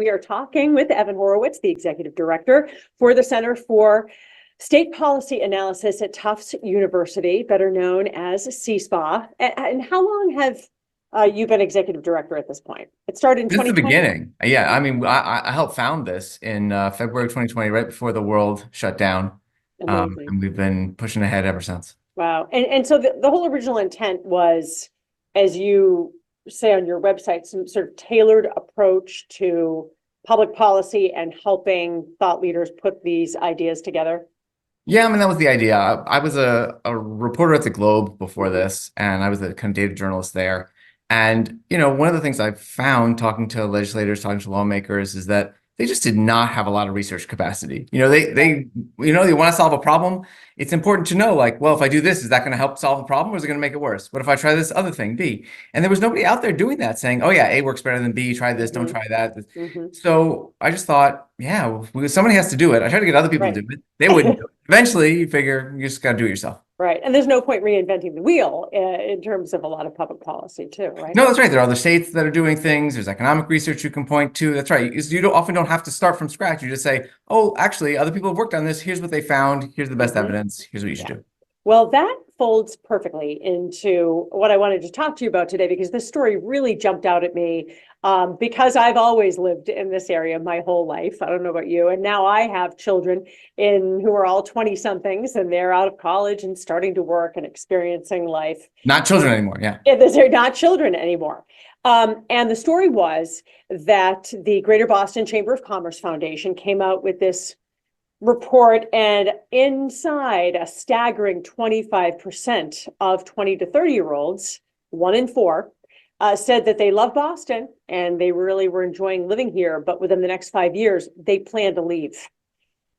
we are talking with Evan Horowitz, the Executive Director for the Center for State Policy Analysis at Tufts University, better known as CESPA. And how long have you been Executive Director at this point? It started in 2020? Since the beginning. Yeah, I mean, I helped found this in February of 2020, right before the world shut down. Amazing. And we've been pushing ahead ever since. Wow. And so the whole original intent was, as you say on your website, some sort of tailored approach to public policy and helping thought leaders put these ideas together. Yeah, I mean, that was the idea. I was a reporter at the Globe before this, and I was a kind of data journalist there. And, one of the things I found talking to legislators, talking to lawmakers, is that they just did not have a lot of research capacity. They want to solve a problem. It's important to know, like, well, if I do this, is that going to help solve the problem, or is it going to make it worse? What if I try this other thing, B? And there was nobody out there doing that, saying, oh yeah, A works better than B, try this, don't try that. So I just thought, yeah, somebody has to do it. I tried to get other people to do it. They wouldn't do it. Eventually, you figure you just got to do it yourself. Right. And there's no point reinventing the wheel in terms of a lot of public policy too, right? No, that's right. There are other states that are doing things. There's economic research you can point to. That's right. You often don't have to start from scratch. You just say, oh, actually, other people have worked on this. Here's what they found. Here's the best evidence. Here's what you should do. Well, that folds perfectly into what I wanted to talk to you about today, because this story really jumped out at me because I've always lived in this area my whole life. I don't know about you. And now I have children who are all 20-somethings, and they're out of college and starting to work and experiencing life. Not children anymore, yeah. They're not children anymore. And the story was that the Greater Boston Chamber of Commerce Foundation came out with this report, and inside, a staggering 25% of 20 to 30-year-olds, 1 in 4, said that they love Boston and they really were enjoying living here, but within the next 5 years, they plan to leave.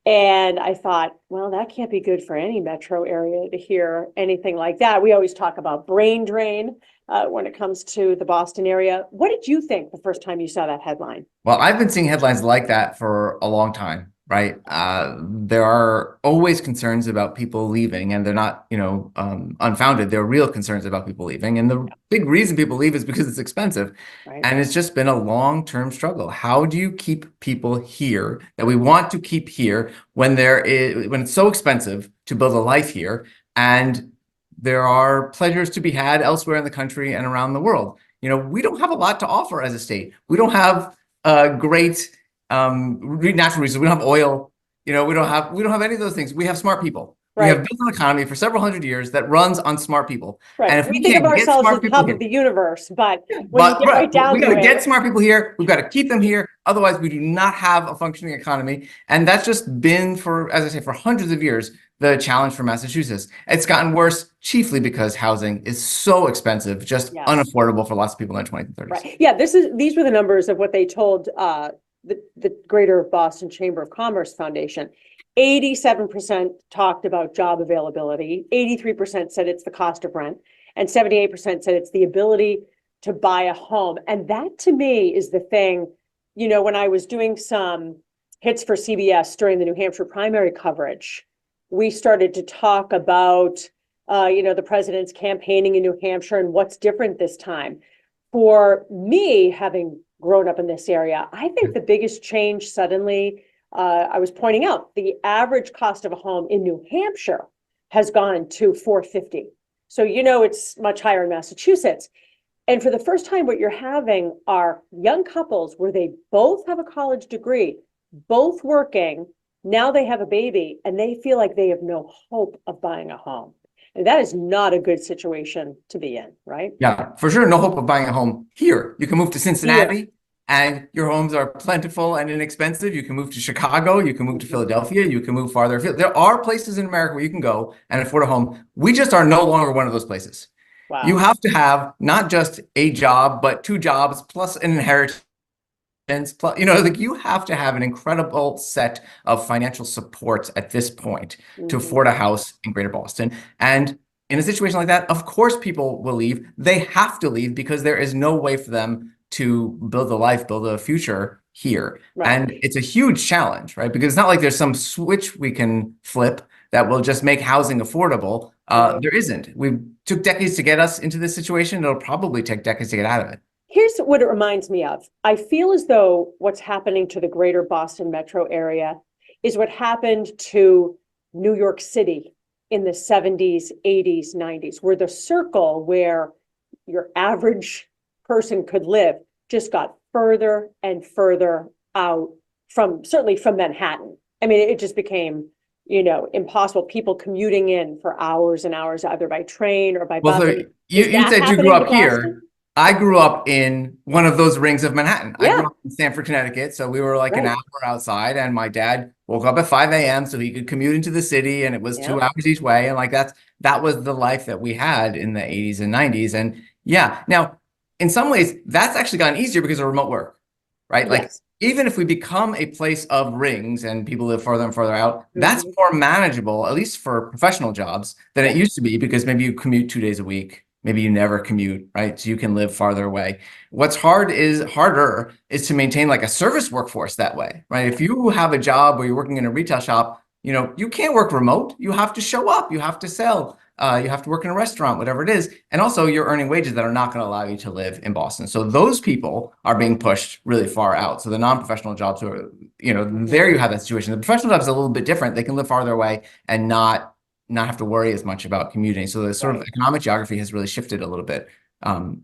And I thought, well, that can't be good for any metro area to hear anything like that. We always talk about brain drain when it comes to the Boston area. What did you think the first time you saw that headline? Well, I've been seeing headlines like that for a long time. Right. There are always concerns about people leaving, and they're not, unfounded. There are real concerns about people leaving. And the big reason people leave is because it's expensive. Right. And it's just been a long-term struggle. How do you keep people here that we want to keep here when it's so expensive to build a life here, and there are pleasures to be had elsewhere in the country and around the world? We don't have a lot to offer as a state. We don't have great natural resources. We don't have oil. We don't have any of those things. We have smart people. Right. We have built an economy for several hundred years that runs on smart people. Right. And if we think of ourselves as the top of the universe, but when you get right down we got to get smart people here. We've got to keep them here. Otherwise, we do not have a functioning economy. And that's just been as I say, for hundreds of years, the challenge for Massachusetts. It's gotten worse chiefly because housing is so expensive, just unaffordable for lots of people in their 20s and 30s. Right. Yeah, these were the numbers of what they told the Greater Boston Chamber of Commerce Foundation. 87% talked about job availability, 83% said it's the cost of rent, and 78% said it's the ability to buy a home. And that, to me, is the thing. When I was doing some hits for CBS during the New Hampshire primary coverage, we started to talk about the president's campaigning in New Hampshire and what's different this time. For me, having grown up in this area, I think the biggest change suddenly, I was pointing out, the average cost of a home in New Hampshire has gone to $450,000. So it's much higher in Massachusetts. And for the first time, what you're having are young couples where they both have a college degree, both working. Now they have a baby, and they feel like they have no hope of buying a home. And that is not a good situation to be in, right? Yeah, for sure. No hope of buying a home here. You can move to Cincinnati and your homes are plentiful and inexpensive. You can move to Chicago. You can move to Philadelphia. You can move farther afield. There are places in America where you can go and afford a home. We just are no longer one of those places. Wow. You have to have not just a job, but 2 jobs plus an inheritance. You have to have an incredible set of financial supports at this point to afford a house in Greater Boston. And in a situation like that, of course, people will leave. They have to leave because there is no way for them to build a life, build a future here. Right. And it's a huge challenge, right? Because it's not like there's some switch we can flip that will just make housing affordable. There isn't. We took decades to get us into this situation. It'll probably take decades to get out of it. Here's what it reminds me of. I feel as though what's happening to the greater Boston metro area is what happened to New York City in the 70s, 80s, 90s, where the circle where your average person could live just got further and further out from, certainly from Manhattan. I mean, it just became, impossible. People commuting in for hours and hours, either by train or by Well, bus. so I mean, you, is you that said you grew happening to up Boston? here. I grew up in one of those rings of Manhattan. I grew Yeah, up in Stamford, Connecticut. So we were like an right. hour outside, and my dad woke up at 5 a.m. so he could commute into the city, and it was Yeah. 2 hours each way. And like that was the life that we had in the 80s and 90s. And yeah, now in some ways, that's actually gotten easier because of remote work, right? Like Yes. even if we become a place of rings and people live further and further out, that's Mhm. more manageable, at least for professional jobs, than it Yeah. used to be, because maybe you commute 2 days a week. Maybe you never commute, right? So you can live farther away. What's harder is to maintain like a service workforce that way, right? If you have a job where you're working in a retail shop, you can't work remote. You have to show up. You have to sell. You have to work in a restaurant, whatever it is. And also you're earning wages that are not going to allow you to live in Boston. So those people are being pushed really far out. So the non-professional jobs are, there you have that situation. The professional job is a little bit different. They can live farther away and not have to worry as much about commuting. So the sort of Right. economic geography has really shifted a little bit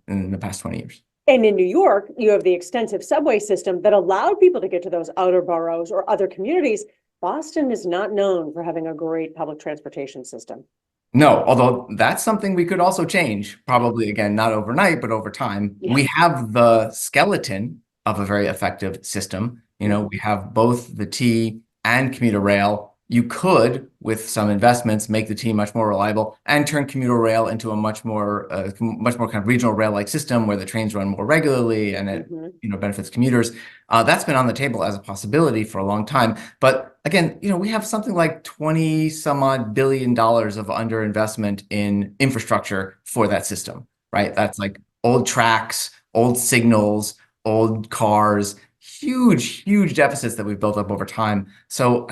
in the past 20 years. And in New York, you have the extensive subway system that allowed people to get to those outer boroughs or other communities. Boston is not known for having a great public transportation system. No, although that's something we could also change, probably again, not overnight, but over time. Yeah. We have the skeleton of a very effective system. We have both the T and commuter rail. You could, with some investments, make the T much more reliable and turn commuter rail into a much more kind of regional rail-like system where the trains run more regularly and it Mhm. benefits commuters. That's been on the table as a possibility for a long time. But again, we have something like 20 some odd billion dollars of underinvestment in infrastructure for that system, right? That's like old tracks, old signals, old cars, huge deficits that we've built up over time. So,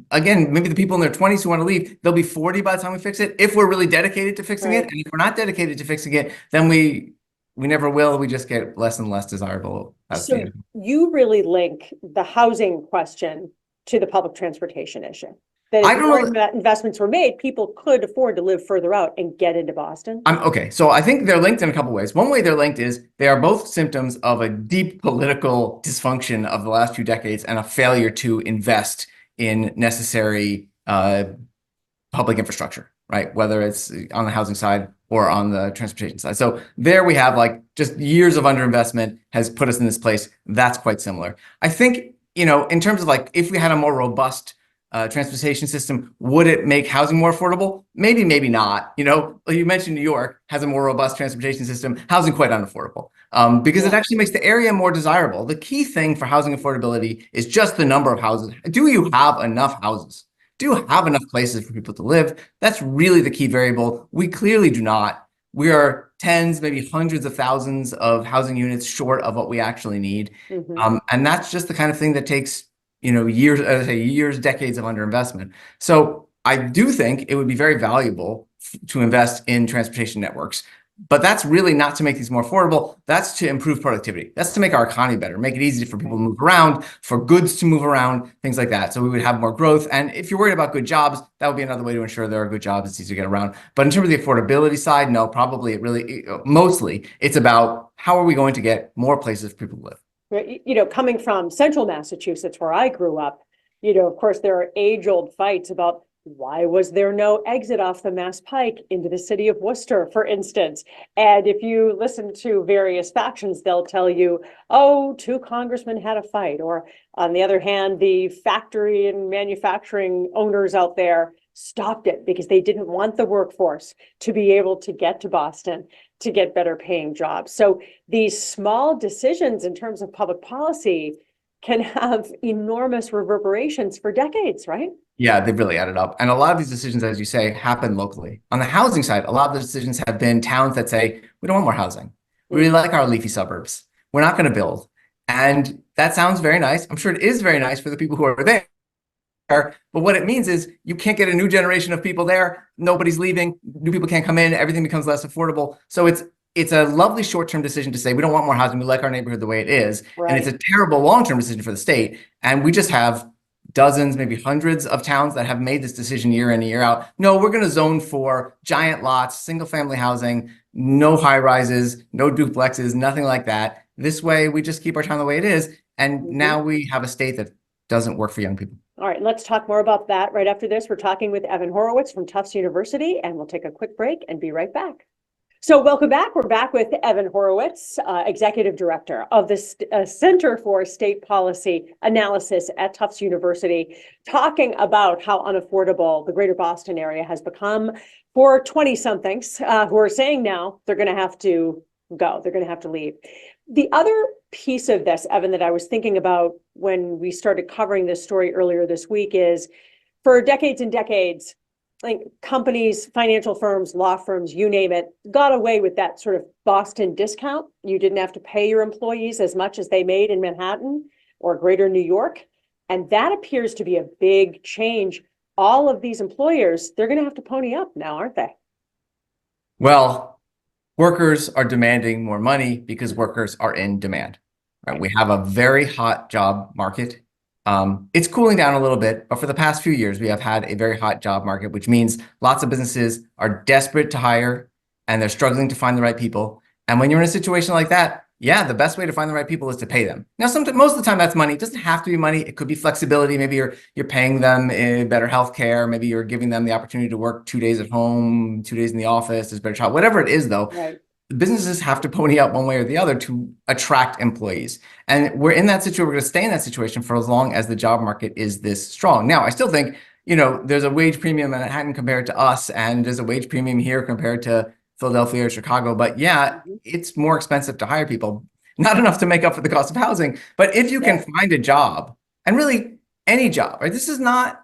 again, maybe the people in their 20s who want to leave, they'll be 40 by the time we fix it, if we're really dedicated to fixing it. Right. And if we're not dedicated to fixing it, then we never will. We just get less and less desirable as the So you really link the housing question to the public transportation issue. That I if don't more know. investments were made, people could afford to live further out and get into Boston. Okay. So I think they're linked in a couple ways. One way they're linked is they are both symptoms of a deep political dysfunction of the last few decades and a failure to invest in necessary public infrastructure, right? Whether it's on the housing side or on the transportation side. So there we have like just years of underinvestment has put us in this place. That's quite similar. I think, in terms of like, if we had a more robust transportation system, would it make housing more affordable? Maybe, maybe not. You mentioned New York has a more robust transportation system, housing quite unaffordable, because it Yeah. actually makes the area more desirable. The key thing for housing affordability is just the number of houses. Do you have enough houses? Do you have enough places for people to live? That's really the key variable. We clearly do not. We are tens, maybe hundreds of thousands of housing units short of what we actually need. Mhm. And that's just the kind of thing that takes, years, as I say, years, decades of underinvestment. So I do think it would be very valuable to invest in transportation networks. But that's really not to make these more affordable. That's to improve productivity. That's to make our economy better, make it easy for people to move around, for goods to move around, things like that. So we would have more growth. And if you're worried about good jobs, that would be another way to ensure there are good jobs. It's easy to get around. But in terms of the affordability side, no, probably mostly it's about how are we going to get more places for people to live. Coming from central Massachusetts, where I grew up, of course, there are age-old fights about why was there no exit off the Mass Pike into the city of Worcester, for instance. And if you listen to various factions, they'll tell you, oh, two congressmen had a fight. Or on the other hand, the factory and manufacturing owners out there stopped it because they didn't want the workforce to be able to get to Boston to get better paying jobs. So these small decisions in terms of public policy can have enormous reverberations for decades, right? Yeah, they've really added up. And a lot of these decisions, as you say, happen locally. On the housing side, a lot of the decisions have been towns that say, we don't want more housing. We really like our leafy suburbs. We're not going to build. And that sounds very nice. I'm sure it is very nice for the people who are there. But what it means is you can't get a new generation of people there. Nobody's leaving. New people can't come in. Everything becomes less affordable. So it's a lovely short-term decision to say, we don't want more housing. We like our neighborhood the way it is. And it's Right. a terrible long-term decision for the state. And we just have dozens, maybe hundreds of towns that have made this decision year in and year out. No, we're going to zone for giant lots, single family housing, no high rises, no duplexes, nothing like that. This way, we just keep our town the way it is. And now we have a state that doesn't work for young people. All right, let's talk more about that right after this. We're talking with Evan Horowitz from Tufts University, and we'll take a quick break and be right back. So welcome back. We're back with Evan Horowitz, Executive Director of the Center for State Policy Analysis at Tufts University, talking about how unaffordable the greater Boston area has become for 20-somethings who are saying now they're going to have to go. They're going to have to leave. The other piece of this, Evan, that I was thinking about when we started covering this story earlier this week is for decades and decades, like companies, financial firms, law firms, you name it, got away with that sort of Boston discount. You didn't have to pay your employees as much as they made in Manhattan or greater New York. And that appears to be a big change. All of these employers, they're going to have to pony up now, aren't they? Well, workers are demanding more money because workers are in demand. Right? We have a very hot job market. It's cooling down a little bit, but for the past few years, we have had a very hot job market, which means lots of businesses are desperate to hire and they're struggling to find the right people. And when you're in a situation like that, yeah, the best way to find the right people is to pay them. Now, most of the time that's money. It doesn't have to be money. It could be flexibility. Maybe you're paying them better health care. Maybe you're giving them the opportunity to work 2 days at home, 2 days in the office, there's better child, whatever it is though. Right. Businesses have to pony up one way or the other to attract employees. And we're in that situation. We're going to stay in that situation for as long as the job market is this strong. Now, I still think, there's a wage premium in Manhattan compared to us, and there's a wage premium here compared to Philadelphia or Chicago. But yeah, it's more expensive to hire people, not enough to make up for the cost of housing. But if you can find a job, and really any job, right? This is not,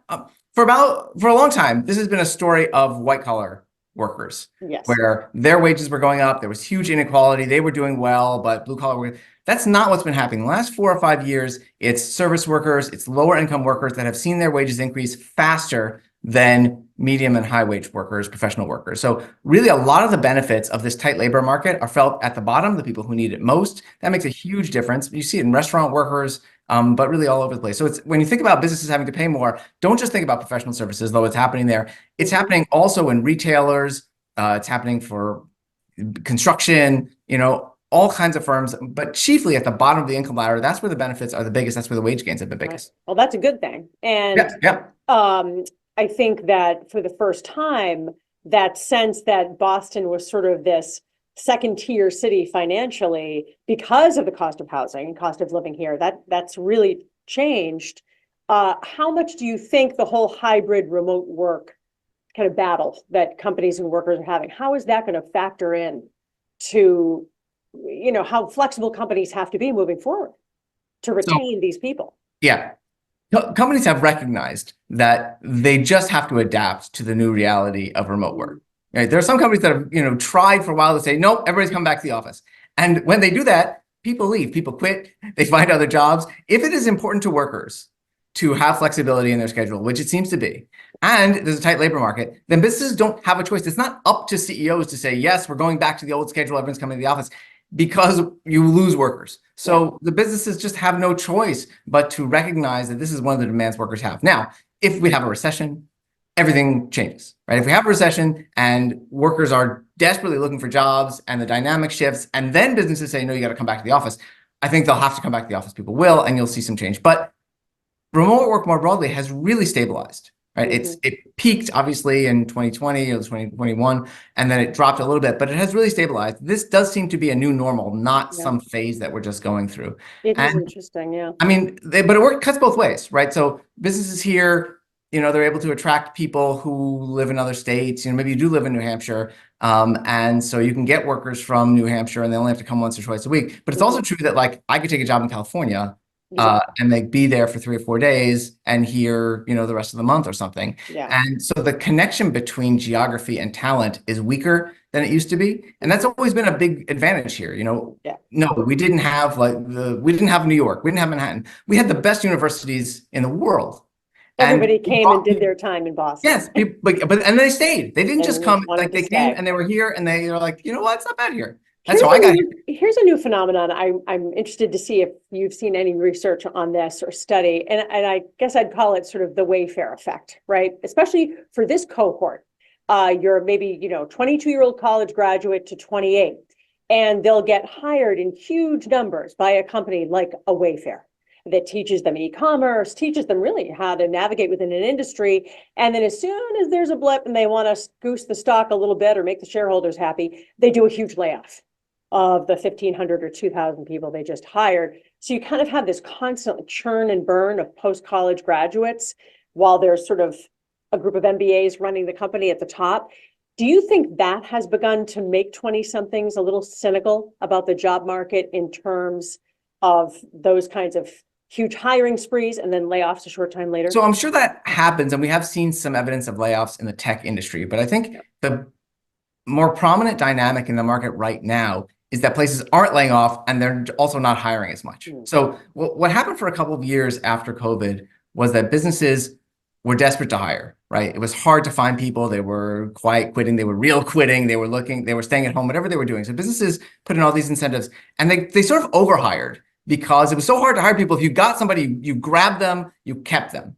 for a long time, this has been a story of white collar workers, where their wages were going up. There was huge inequality. They were doing well, but blue collar workers, that's not what's been happening. The last 4 or 5 years, it's service workers, it's lower income workers that have seen their wages increase faster than medium and high wage workers, professional workers. So really a lot of the benefits of this tight labor market are felt at the bottom, the people who need it most. That makes a huge difference. You see it in restaurant workers, but really all over the place. So it's when you think about businesses having to pay more, don't just think about professional services, though it's happening there. It's happening also in retailers. It's happening for construction, all kinds of firms, but chiefly at the bottom of the income ladder. That's where the benefits are the biggest. That's where the wage gains have been biggest. Right. Well, that's a good thing. And I think that for the first time, that sense that Boston was sort of this second tier city financially because of the cost of housing and cost of living here, that's really changed. How much do you think the whole hybrid remote work kind of battle that companies and workers are having, how is that going to factor in to, how flexible companies have to be moving forward to retain these people? Yeah. Companies have recognized that they just have to adapt to the new reality of remote work. Right? There are some companies that have, tried for a while to say, nope, everybody's come back to the office. And when they do that, people leave, people quit, they find other jobs. If it is important to workers to have flexibility in their schedule, which it seems to be, and there's a tight labor market, then businesses don't have a choice. It's not up to CEOs to say, yes, we're going back to the old schedule, everyone's coming to the office, because you lose workers. So the businesses just have no choice but to recognize that this is one of the demands workers have. Now, if we have a recession, everything changes, right? If we have a recession and workers are desperately looking for jobs and the dynamic shifts, and then businesses say, no, you got to come back to the office, I think they'll have to come back to the office. People will, and you'll see some change. But remote work more broadly has really stabilized. Right? It peaked obviously in 2020 or 2021, and then it dropped a little bit, but it has really stabilized. This does seem to be a new normal, not some phase that we're just going through. It is interesting, yeah. I mean, but it cuts both ways, right? So businesses here, they're able to attract people who live in other states. Maybe you do live in New Hampshire, and so you can get workers from New Hampshire, and they only have to come once or twice a week. But it's also true that I could take a job in California. And they be there for 3 or 4 days and here, the rest of the month or something. And so the connection between geography and talent is weaker than it used to be. And that's always been a big advantage here. No, we didn't have we didn't have New York. We didn't have Manhattan. We had the best universities in the world. Everybody came and did their time in Boston. Yes, and they stayed. They didn't just come, they came and they were here and they were like, you know what, it's not bad here. That's how I got here. Here's a new phenomenon. I'm interested to see if you've seen any research on this or study, and I guess I'd call it sort of the Wayfair effect, right? Especially for this cohort. You're maybe, 22-year-old college graduate to 28, and they'll get hired in huge numbers by a company like a Wayfair that teaches them e-commerce, teaches them really how to navigate within an industry. And then as soon as there's a blip and they want to goose the stock a little bit or make the shareholders happy, they do a huge layoff of the 1,500 or 2,000 people they just hired. So you kind of have this constant churn and burn of post-college graduates while there's sort of a group of MBAs running the company at the top. Do you think that has begun to make 20-somethings a little cynical about the job market in terms of those kinds of huge hiring sprees and then layoffs a short time later? So I'm sure that happens, and we have seen some evidence of layoffs in the tech industry. But I think the more prominent dynamic in the market right now is that places aren't laying off and they're also not hiring as much. So what happened for a couple of years after COVID was that businesses were desperate to hire, right? It was hard to find people. They were quiet quitting. They were real quitting. They were looking, they were staying at home, whatever they were doing. So businesses put in all these incentives, and they sort of overhired because it was so hard to hire people. If you got somebody, you grabbed them, you kept them.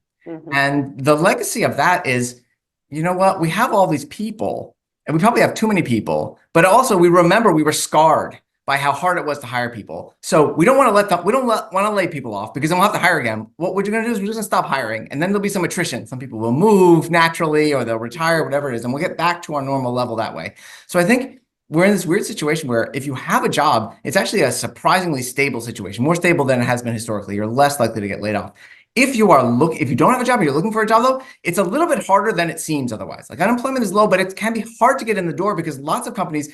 And the legacy of that is, you know what? We have all these people, and we probably have too many people, but also we remember we were scarred by how hard it was to hire people. So we don't want to want to lay people off because then we'll have to hire again. What we're going to do is we're just going to stop hiring, and then there'll be some attrition. Some people will move naturally, or they'll retire, whatever it is, and we'll get back to our normal level that way. So I think we're in this weird situation where if you have a job, it's actually a surprisingly stable situation, more stable than it has been historically. You're less likely to get laid off. If you don't have a job, or you're looking for a job though, it's a little bit harder than it seems otherwise. Like, unemployment is low, but it can be hard to get in the door because lots of companies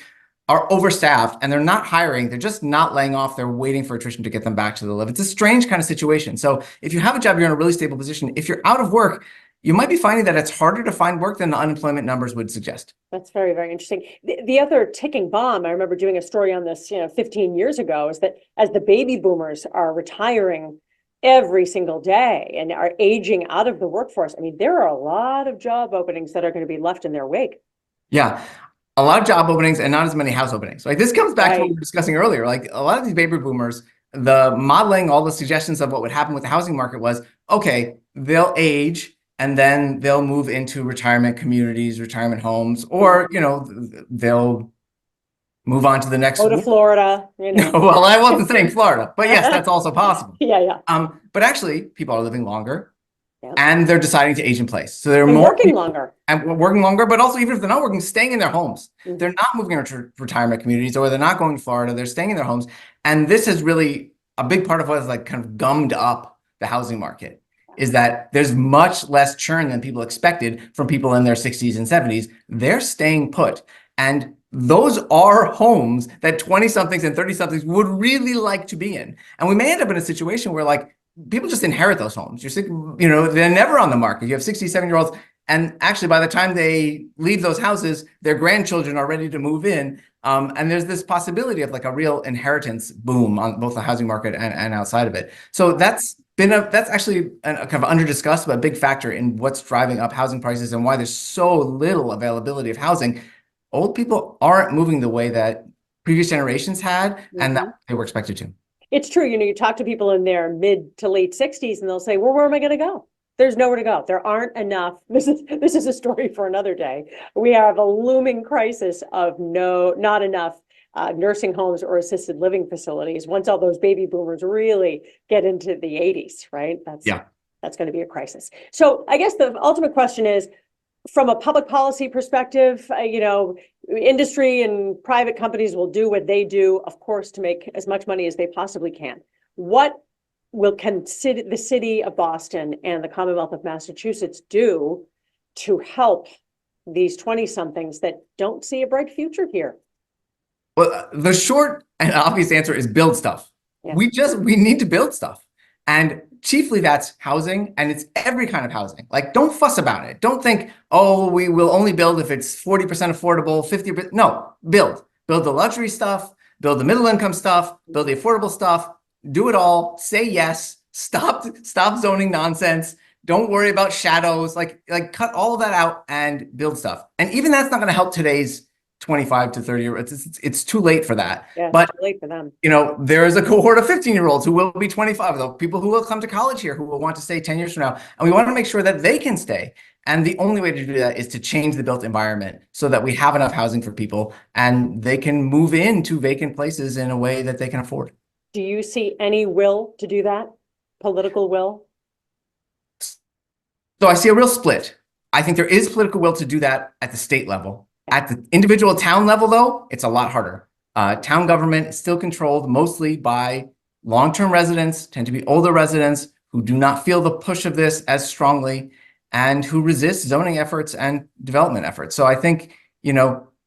are overstaffed and they're not hiring. They're just not laying off. They're waiting for attrition to get them back to the level. It's a strange kind of situation. So if you have a job, you're in a really stable position. If you're out of work, you might be finding that it's harder to find work than the unemployment numbers would suggest. That's very, very interesting. The other ticking bomb, I remember doing a story on this, 15 years ago, is that as the baby boomers are retiring every single day and are aging out of the workforce, I mean, there are a lot of job openings that are going to be left in their wake. Yeah. A lot of job openings and not as many house openings. Like, this comes back to what we were discussing earlier. Like, a lot of these baby boomers, the modeling, all the suggestions of what would happen with the housing market was, okay, they'll age and then they'll move into retirement communities, retirement homes, or, they'll move on to the next. Go to Florida. No, well, I wasn't saying Florida, but yes, that's also possible. Yeah. But actually, people are living longer. And they're deciding to age in place. So they're working longer. And working longer, but also, even if they're not working, staying in their homes. They're not moving into retirement communities, or they're not going to Florida. They're staying in their homes. And this is really a big part of what has kind of gummed up the housing market, is that there's much less churn than people expected from people in their 60s and 70s. They're staying put. And those are homes that 20-somethings and 30-somethings would really like to be in. And we may end up in a situation where people just inherit those homes. They're never on the market. You have 67-year-olds, and actually by the time they leave those houses, their grandchildren are ready to move in. And there's this possibility of a real inheritance boom on both the housing market and outside of it. So that's actually a kind of under-discussed, but a big factor in what's driving up housing prices and why there's so little availability of housing. Old people aren't moving the way that previous generations had, and that they were expected to. It's true. You talk to people in their mid to late 60s and they'll say, well, where am I going to go? There's nowhere to go. There aren't enough. This is a story for another day. We have a looming crisis of not enough nursing homes or assisted living facilities. Once all those baby boomers really get into the 80s, right? That's going to be a crisis. So I guess the ultimate question is, from a public policy perspective, industry and private companies will do what they do, of course, to make as much money as they possibly can. What can the city of Boston and the Commonwealth of Massachusetts do to help these 20-somethings that don't see a bright future here? Well, the short and obvious answer is build stuff. Yeah. We need to build stuff. And chiefly that's housing, and it's every kind of housing. Don't fuss about it. Don't think, we will only build if it's 40% affordable, 50%. No, build the luxury stuff, build the middle income stuff, build the affordable stuff, do it all, say yes, stop zoning nonsense. Don't worry about shadows, cut all of that out and build stuff. And even that's not going to help today's 25 to 30 year it's too late for that. Yeah, it's But too late for them. there is a cohort of 15-year-olds who will be 25, though, people who will come to college here who will want to stay 10 years from now. And we want to make sure that they can stay. And the only way to do that is to change the built environment so that we have enough housing for people and they can move into vacant places in a way that they can afford. Do you see any will to do that? Political will? So I see a real split. I think there is political will to do that at the state level. At the individual town level, though, it's a lot harder. Town government is still controlled mostly by long-term residents, tend to be older residents who do not feel the push of this as strongly and who resist zoning efforts and development efforts. So I think,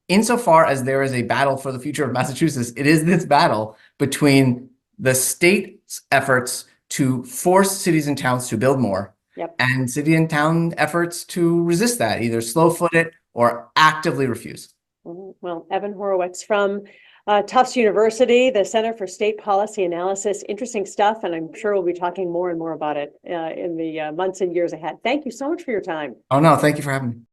insofar as there is a battle for the future of Massachusetts, it is this battle between the state's efforts to force cities and towns to build more and city and town efforts to resist that, either slow-foot it or actively refuse. Well, Evan Horowitz from Tufts University, the Center for State Policy Analysis. Interesting stuff, and I'm sure we'll be talking more and more about it in the months and years ahead. Thank you so much for your time. Oh, no, thank you for having me.